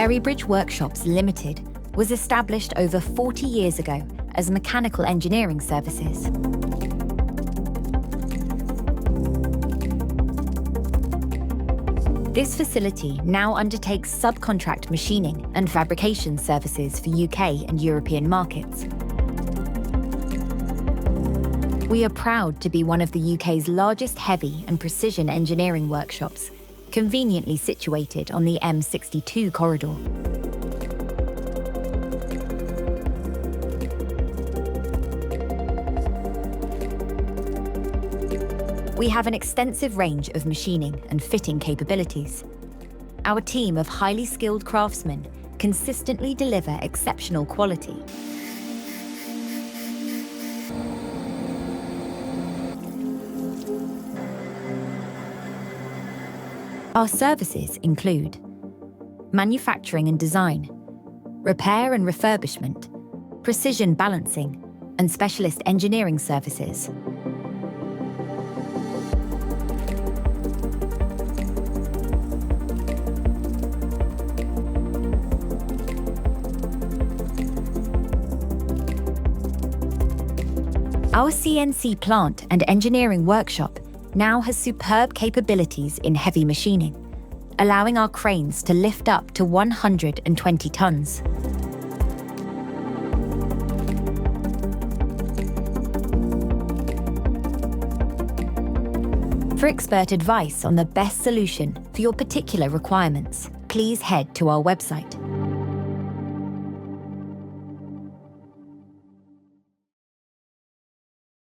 Ferrybridge Workshops Limited was established over 40 years ago as mechanical engineering services. This facility now undertakes subcontract machining and fabrication services for UK and European markets. We are proud to be one of the UK's largest heavy and precision engineering workshops, conveniently situated on the M62 corridor. We have an extensive range of machining and fitting capabilities. Our team of highly skilled craftsmen consistently deliver exceptional quality. Our services include manufacturing and design, repair and refurbishment, precision balancing, and specialist engineering services. Our CNC plant and engineering workshop now has superb capabilities in heavy machining, allowing our cranes to lift up to 120 tons. For expert advice on the best solution for your particular requirements, please head to our website.